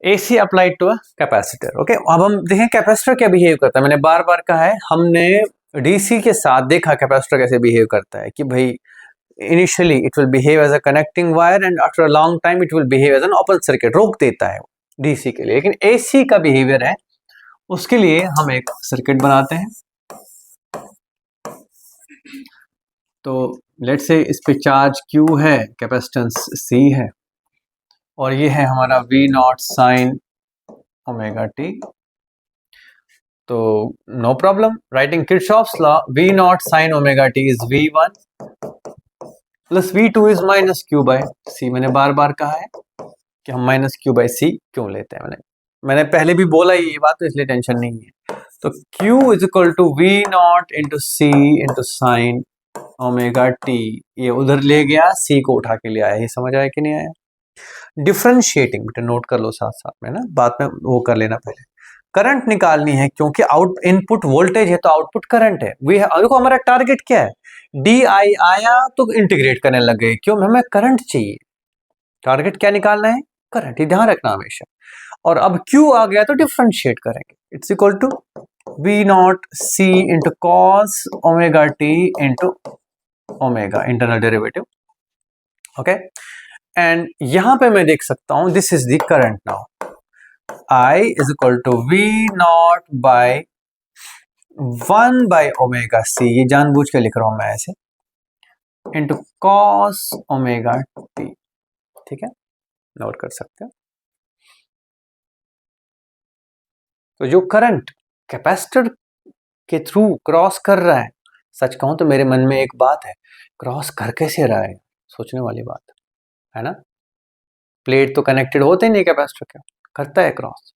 AC applied to a capacitor. Okay, अब हम देखें कैपेसिटर क्या बिहेव करता है। मैंने बार बार कहा है, हमने DC के साथ देखा कैपेसिटर कैसे बिहेव करता है कि भाई initially it will behave as a connecting wire and after a long time it will behave as an open circuit, रोक देता है DC के लिए। लेकिन AC का बिहेवियर है, उसके लिए हम एक सर्किट बनाते हैं। तो लेट्स से इस पे चार्ज Q है, कैपेसिटेंस C है, और ये है हमारा V naught sine omega T. तो no problem, writing Kirchhoff's law, V naught sine omega T is V1 plus V2 is minus Q by C। मैंने बार बार कहा है कि हम माइनस Q बाय C क्यों लेते हैं, मैंने पहले भी बोला ये बात, तो इसलिए टेंशन नहीं है। तो Q is equal to V naught into C into sine omega T. ये उधर ले गया, C को उठा के ले आया। ये समझ आया कि नहीं आया? डिफरेंशिएटिंग, बेटा नोट कर लो साथ साथ में ना, बाद में वो कर लेना। पहले करंट निकालनी है, क्योंकि आउट इनपुट वोल्टेज है तो आउटपुट करंट है। देखो हमारा टारगेट क्या है, डी आई आया तो इंटीग्रेट करने लग गए, क्यों? हमें करंट चाहिए। टारगेट क्या निकालना है? करंट, ये ध्यान रखना हमेशा। और अब Q आ गया तो डिफरेंशिएट करेंगे। It's equal to V naught C into cos omega T into omega, internal derivative. Okay, and यहां पे मैं देख सकता हूं this is the current now, I is equal to V naught by 1 by omega C, ये जानबूझ के लिख रहा हूं मैं ऐसे, इंटू कॉस ओमेगा टी। ठीक है, नोट कर सकते हो। तो जो करंट कैपेसिटर के थ्रू क्रॉस कर रहा है, सच कहूं तो मेरे मन में एक बात है, क्रॉस कर कैसे रहा है, सोचने वाली बात है ना। प्लेट तो कनेक्टेड होते नहीं कैपेसिटर के, करता है क्रॉस।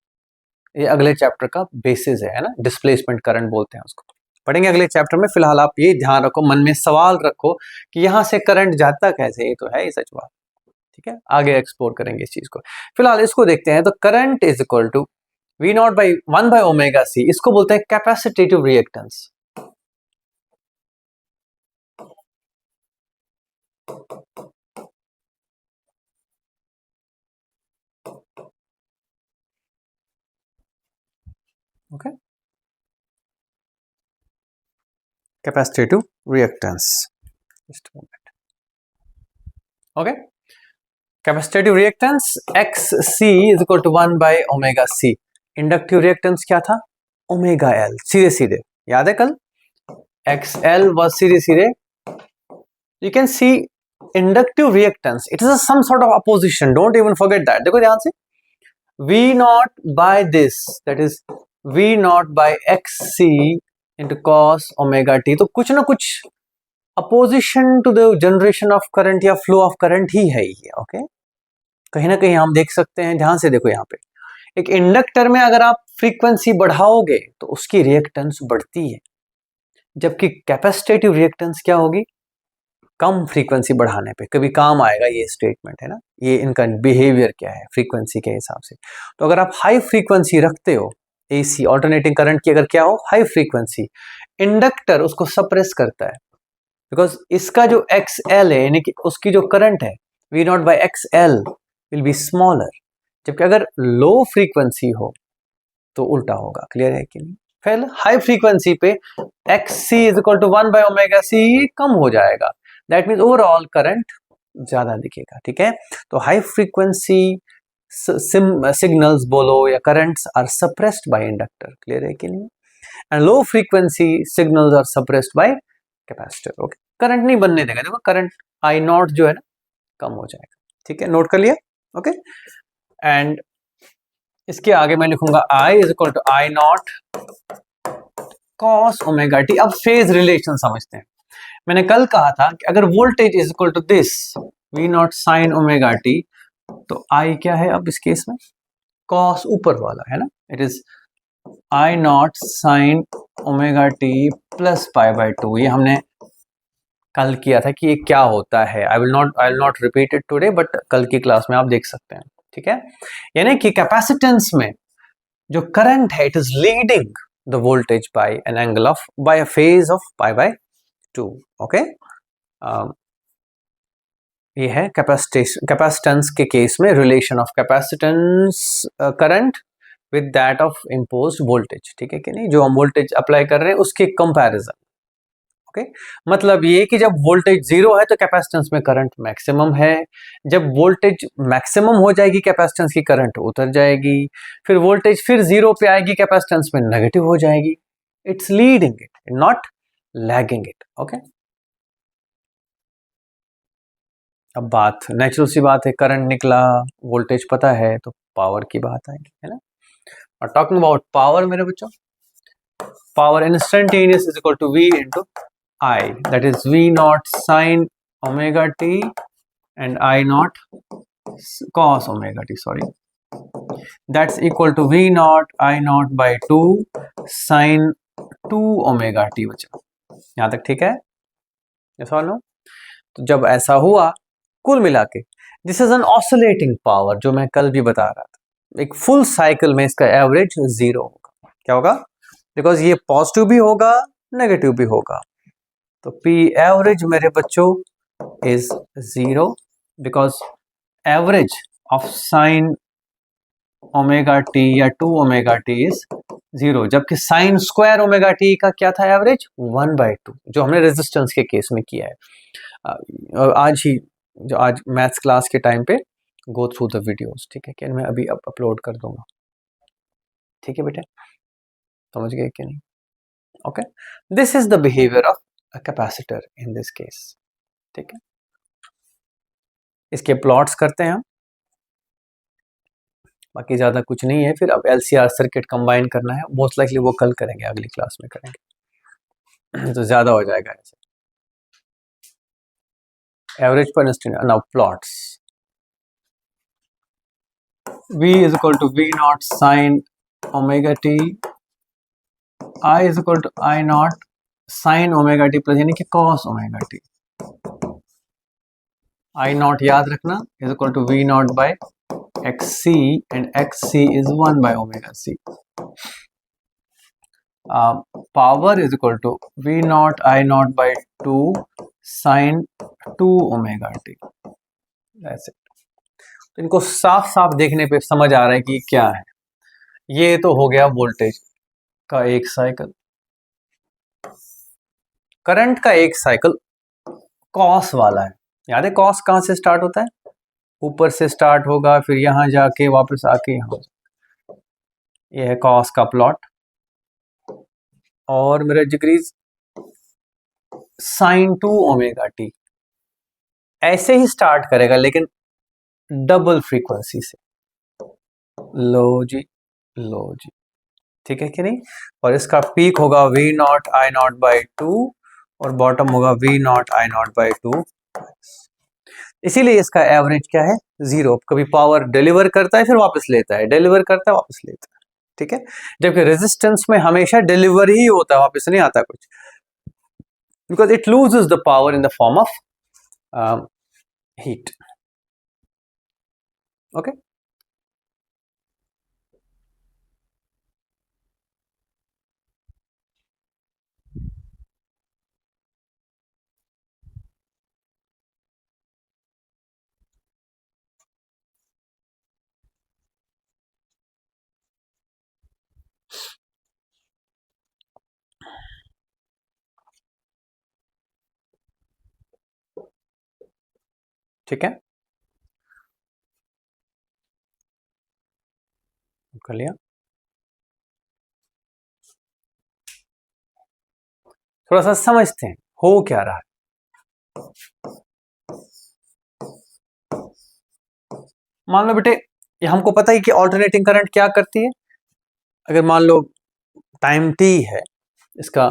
ये अगले चैप्टर का बेसिस है ना, डिस्प्लेसमेंट करंट बोलते हैं उसको, पढ़ेंगे अगले चैप्टर में। फिलहाल आप ये ध्यान रखो, मन में सवाल रखो कि यहां से करंट जाता कैसे, ये तो है ही सच बात। ठीक है, आगे एक्सप्लोर करेंगे इस चीज को। फिलहाल इसको देखते हैं। तो current is equal to V naught by 1 by omega C, इसको बोलते हैं capacitive reactance. Okay, capacitive reactance, just moment. Okay, capacitive reactance XC is equal to 1 by omega C। Inductive reactance क्या था? ओमेगा L, सीधे सीधे याद है कल, XL was सीधे सीधे। You can see inductive reactance, it is a some sort of opposition, don't even forget that। देखो ध्यान से, V naught by this, that is V naught by XC into cos omega t। तो कुछ ना कुछ opposition to the generation of current या flow of current ही है ये। ओके, कहीं ना कहीं हम देख सकते हैं, ध्यान से देखो यहाँ पे, एक इंडक्टर में अगर आप फ्रीक्वेंसी बढ़ाओगे तो उसकी रिएक्टेंस बढ़ती है, जबकि कैपेसिटेटिव रिएक्टेंस क्या होगी? कम फ्रीक्वेंसी बढ़ाने पे कभी काम आएगा, ये स्टेटमेंट है ना, ये इनका बिहेवियर क्या है फ्रीक्वेंसी के हिसाब से। तो अगर आप हाई फ्रीक्वेंसी रखते हो, AC ऑल्टरनेटिंग करंट की अगर क्या हो हाई फ्रीक्वेंसी, इंडक्टर उसको सप्रेस करता है, बिकॉज इसका जो XL है, यानी कि उसकी जो करंट है V naught by XL will be smaller, जबकि अगर लो फ्रीक्वेंसी हो तो उल्टा होगा। क्लियर है कि नहीं? फिर हाई फ्रीक्वेंसी पे XC is equal to 1 by omega C कम हो जाएगा, दैट मीन्स ओवरऑल करंट ज्यादा दिखेगा। ठीक है, तो हाई फ्रीक्वेंसी सिग्नल्स बोलो या currents are suppressed by inductor. Clear है कि नहीं? And low frequency signals are suppressed by capacitor. Okay, current नहीं बनने देगा, देखो करंट I नॉट जो है ना कम हो जाएगा। ठीक है, नोट कर लिया? ओके, एंड इसके आगे मैं लिखूंगा I is equal to I naught cos omega T. अब फेज रिलेशन समझते हैं। मैंने कल कहा था कि अगर voltage is equal to this V naught sine omega T, तो I क्या है अब इस केस में? कॉस ऊपर वाला है ना, it is I not sine omega T plus pi by 2। ये हमने कल किया था कि ये क्या होता है। I will not repeat it today, but कल की क्लास में आप देख सकते हैं। ठीक है, यानी कि कैपेसिटेंस में जो करंट है it is leading the voltage by an angle of by a phase of pi by 2। Okay, ये है कैपेसिटेंस के केस में relation of capacitance current with that of imposed voltage, ठीक है कि नहीं, जो हम वोल्टेज अप्लाई कर रहे हैं उसके कंपैरिजन। ओके, मतलब ये कि जब वोल्टेज जीरो है तो कैपेसिटेंस में करंट मैक्सिमम है, जब वोल्टेज मैक्सिमम हो जाएगी कैपेसिटेंस की करंट उतर जाएगी, फिर वोल्टेज फिर जीरो पे आएगी कैपेसिटेंस में नेगेटिव हो जाएगी। It's leading it, not lagging it. Okay, अब बात नेचुरल सी बात है, करंट निकला, वोल्टेज पता है, तो पावर की बात आएगी, है ना। और टॉकिंग अबाउट पावर मेरे बच्चों, power instantaneous is equal to V into I, that is V naught sine omega t and I naught cos omega t, sorry, that's equal to V naught I naught by 2 sine 2 omega t। बच्चों यहाँ तक ठीक है, yes or no? तो जब ऐसा हुआ, कुल मिला के this is an oscillating power, जो मैं कल भी बता रहा था, एक फुल साइकिल में इसका एवरेज जीरो होगा। क्या होगा? बिकॉज ये पॉजिटिव भी होगा नेगेटिव भी होगा, तो पी एवरेज मेरे बच्चों is zero, because average of sine omega T या 2 ओमेगा टी इज जीरो, जबकि साइन स्क्वायर ओमेगा टी का क्या था एवरेज 1/2, जो हमने रेजिस्टेंस के केस में किया है। और आज मैथ्स क्लास के टाइम पे गो थ्रू द वीडियोस, ठीक है कि मैं अभी अपलोड कर दूंगा, ठीक है बेटा, समझ गए कि नहीं? Okay, this is the behaviour of a capacitor in this case, ठीक है। इसके प्लॉट्स करते हैं हम, बाकी ज्यादा कुछ नहीं है। फिर अब एलसीआर सर्किट कंबाइन करना है, मोस्ट लाइकली वो कल करेंगे, अगली क्लास में करेंगे तो ज्यादा हो जाएगा ऐसे। एवरेज पर instant, now plots, V is equal to V naught sine omega t, I is equal to I naught sin omega t plus यानी कि cos omega t। I naught याद रखना is equal to V naught by xc and xc is 1 by omega c। Power is equal to V naught I naught by 2 sin 2 omega t। That's it। तो इनको साफ साफ देखने पे समझ आ रहा है कि क्या है। ये तो हो गया वोल्टेज का एक साइकिल, करंट का एक साइकिल कॉस वाला है। याद है कॉस कहां से स्टार्ट होता है? ऊपर से स्टार्ट होगा, फिर यहां जाके वापस आके यहां। ये है कॉस का प्लॉट, और मेरा डिग्रीज साइन 2 ओमेगा टी ऐसे ही स्टार्ट करेगा, लेकिन डबल फ्रीक्वेंसी से। लो जी, लो जी, ठीक है कि नहीं। और इसका पीक होगा V not I not by 2 और बॉटम होगा V not I not by 2। इसीलिए इसका एवरेज क्या है? जीरो। कभी पावर डिलीवर करता है फिर वापस लेता है, डिलीवर करता है वापस लेता है, ठीक है। जबकि रेजिस्टेंस में हमेशा डिलीवर ही होता है, वापस नहीं आता कुछ, because it loses the power in the form of heat. Okay, ठीक है, कर लिया। थोड़ा सा समझते हैं हो क्या रहा है। मान लो बेटे, ये हमको पता है कि ऑल्टरनेटिंग करंट क्या करती है। अगर मान लो टाइम t है, इसका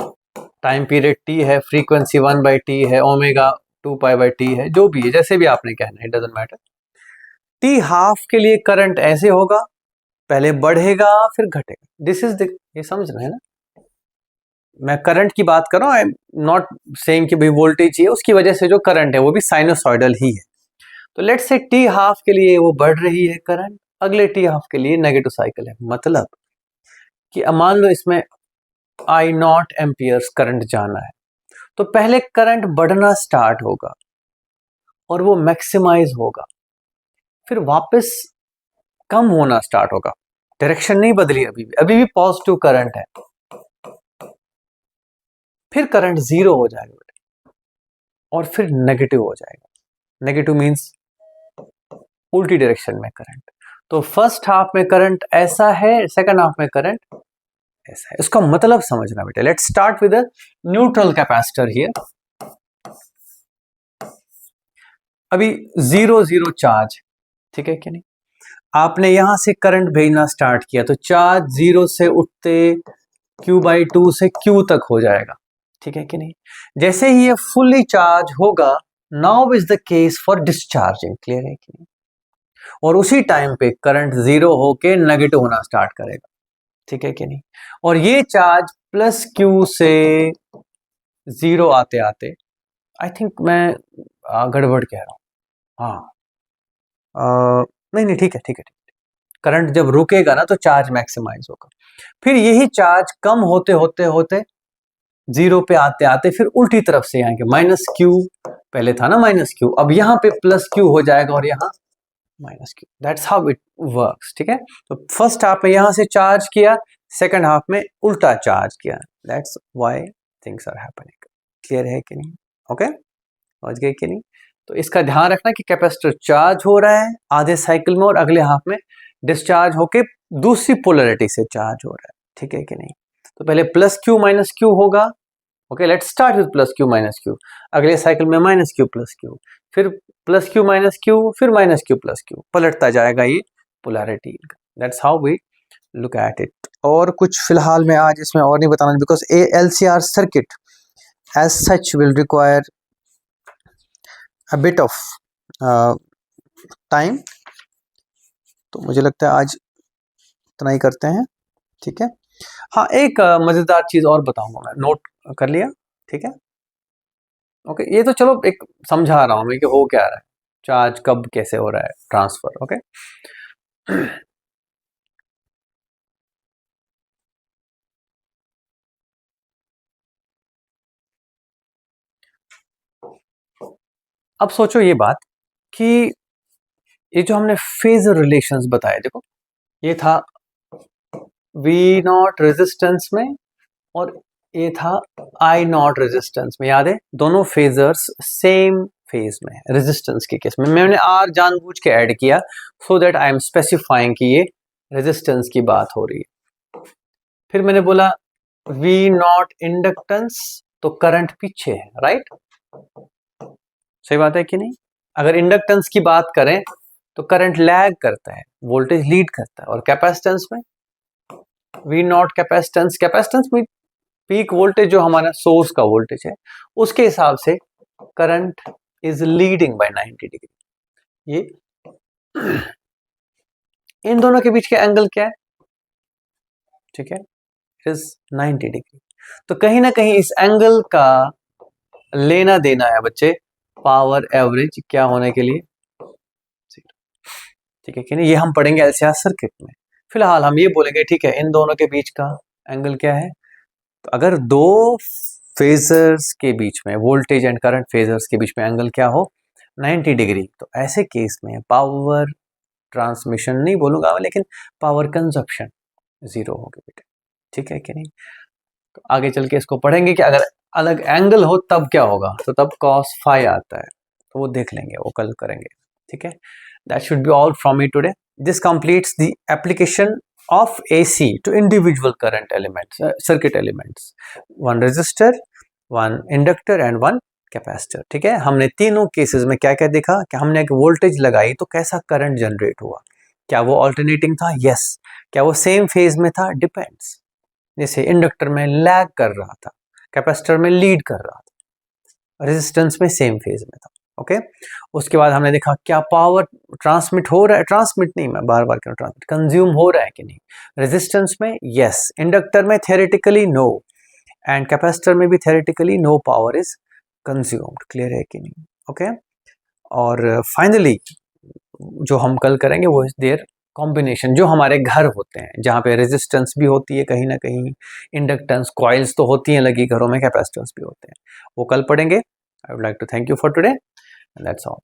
टाइम पीरियड t है, फ्रीक्वेंसी 1/t है, ओमेगा 2π/t है, जो भी है, जैसे भी आपने कहना है, it doesn't matter. t half के लिए करंट ऐसे होगा, पहले बढ़ेगा फिर घटेगा। दिस इज ये समझ रहे हैं ना, मैं करंट की बात कर रहा हूँ, आई एम नॉट सेइंग कि भाई वोल्टेज है, उसकी वजह से जो करंट है वो भी साइनोसॉइडल ही है। तो लेट्स से t हाफ के लिए वो बढ़ रही है करंट, अगले t हाफ के लिए नेगेटिव साइकिल है। मतलब कि मान लो इसमें I नॉट एम्पियर्स करंट जाना है, तो पहले करंट बढ़ना स्टार्ट होगा, और वो मैक्सिमाइज होगा, फिर वापस कम होना स्टार्ट होगा, डायरेक्शन नहीं बदली, अभी भी पॉजिटिव करंट है, फिर करंट जीरो हो जाएगा और फिर नेगेटिव हो जाएगा। नेगेटिव मींस उल्टी डायरेक्शन में करंट। तो फर्स्ट हाफ में करंट ऐसा है, सेकंड हाफ में करंट ऐसा है। इसका मतलब समझना बेटा। Let's start with neutral capacitor here. अभी 0 चार्ज, ठीक है कि नहीं? आपने यहां से करंट भेजना स्टार्ट किया तो चार्ज 0 से उठते Q/2 से Q तक हो जाएगा, ठीक है कि नहीं? जैसे ही ये फुल्ली चार्ज होगा, now is the case for discharging, clear है कि नहीं? और उसी टाइम पे करंट 0 होके नेगेटिव होना स्टार्ट करेगा, ठीक है कि नहीं? और ये चार्ज प्लस Q से 0 आते आते, आई थिंक मैं गड़बड़ कह रहा हूं, हाँ नहीं ठीक है। करंट जब रुकेगा ना तो चार्ज मैक्सिमाइज होगा, फिर यही चार्ज कम होते होते होते 0 पे आते आते फिर उल्टी तरफ से आएंगे, -Q, पहले था ना -Q, अब यहाँ पे +Q हो जाएगा और यहाँ -Q। That's how it works, ठीक है? तो फर्स्ट हाफ में यहां से चार्ज किया, सेकंड हाफ में उल्टा चार्ज किया, that's why things are happening. Clear है कि नहीं? ओके, समझ गए कि नहीं? तो इसका ध्यान रखना कि कैपेसिटर चार्ज हो रहा है आधे साइकिल में और अगले हाफ में डिस्चार्ज होके दूसरी पोलैरिटी से चार्ज हो रहा है, ठीक है कि नहीं? तो पहले +Q -Q होगा, okay, let's start with +Q -Q, अगले साइकिल में -Q +Q, फिर +Q -Q, फिर -Q +Q, पलटता जाएगा ये polarity. That's how we look at it. और कुछ फिलहाल मैं आज इसमें और नहीं बताना, because LCR circuit as such will require a bit of time, तो मुझे लगता है आज इतना ही करते हैं, ठीक है? हाँ, एक मजेदार चीज और बताऊंगा, मैं नोट कर लिया, ठीक है? ओके, ये तो चलो एक समझा रहा हूं मैं कि हो क्या रहा है, चार्ज कब कैसे हो रहा है ट्रांसफर, ओके? अब सोचो ये बात कि ये जो हमने फेजर रिलेशंस बताए, देखो ये था V0 रेजिस्टेंस में और ये था I0 रेजिस्टेंस में, याद है? दोनों फेजर्स सेम फेज में है। रेजिस्टेंस के केस में मैंने R जानबूझ के ऐड किया so that I am specifying कि ये रेजिस्टेंस की बात हो रही है। फिर मैंने बोला V0 इंडक्टेंस, तो करंट पीछे है, राइट? सही बात है कि नहीं? अगर इंडक्टेंस की बात करें तो करंट लैग करता है, वोल्टेज लीड करता है। और कैपेसिटेंस में V0 कैपेसिटेंस में पीक वोल्टेज जो हमारा सोर्स का वोल्टेज है उसके हिसाब से current is leading by 90 degree. ये इन दोनों के बीच का एंगल क्या है? ठीक है, इट इज 90 डिग्री। तो कहीं ना कहीं इस एंगल का लेना देना है बच्चे पावर एवरेज क्या होने के लिए, ठीक है कि नहीं? ये हम पढ़ेंगे एलसीआर सर्किट में। फिलहाल हम ये बोलेंगे, ठीक है, इन दोनों के बीच का एंगल क्या है? तो अगर दो फेजर्स के बीच में, वोल्टेज एंड करंट फेजर्स के बीच में एंगल क्या हो, 90 डिग्री, तो ऐसे केस में पावर ट्रांसमिशन नहीं बोलूंगा मैं, लेकिन पावर कंजप्शन 0 होगी बेटे, ठीक है कि नहीं? तो आगे चल के इसको पढ़ेंगे कि अगर अलग एंगल हो तब क्या होगा, तो तब cos phi आता है, तो वो देख लेंगे, वो कल करेंगे, ठीक है? That should be all from me today. This completes the application of AC to individual current elements, circuit elements. One resistor, one inductor and one capacitor, ठीक है? हमने तीनों केसेस में क्या क्या देखा कि हमने एक वोल्टेज लगाई तो कैसा करंट जनरेट हुआ, क्या वो ऑल्टरनेटिंग था? यस। क्या वो सेम फेज में था? डिपेंड्स। जैसे इंडक्टर में लैग कर रहा था, कैपेसिटर में लीड कर रहा था, रेजिस्टेंस में सेम फेज में था, ओके? उसके बाद हमने देखा क्या पावर ट्रांसमिट हो रहा है, ट्रांसमिट नहीं, मैं बार बार क्यों, ट्रांसमिट कंज्यूम हो रहा है कि नहीं, रेजिस्टेंस में यस, इंडक्टर में थ्योरेटिकली नो, एंड कैपेसिटर में भी theoretically no power is consumed. Clear है कि नहीं? ओके। और फाइनली जो हम कल करेंगे वो इज देयर कॉम्बिनेशन, जो हमारे घर होते हैं जहाँ पे रेजिस्टेंस भी होती है कहीं ना कहीं, इंडक्टेंस कॉइल्स तो होती हैं लगी घरों में, कैपेसिटेंस भी होते हैं, वो कल पढ़ेंगे। I would like to thank you for today and that's all.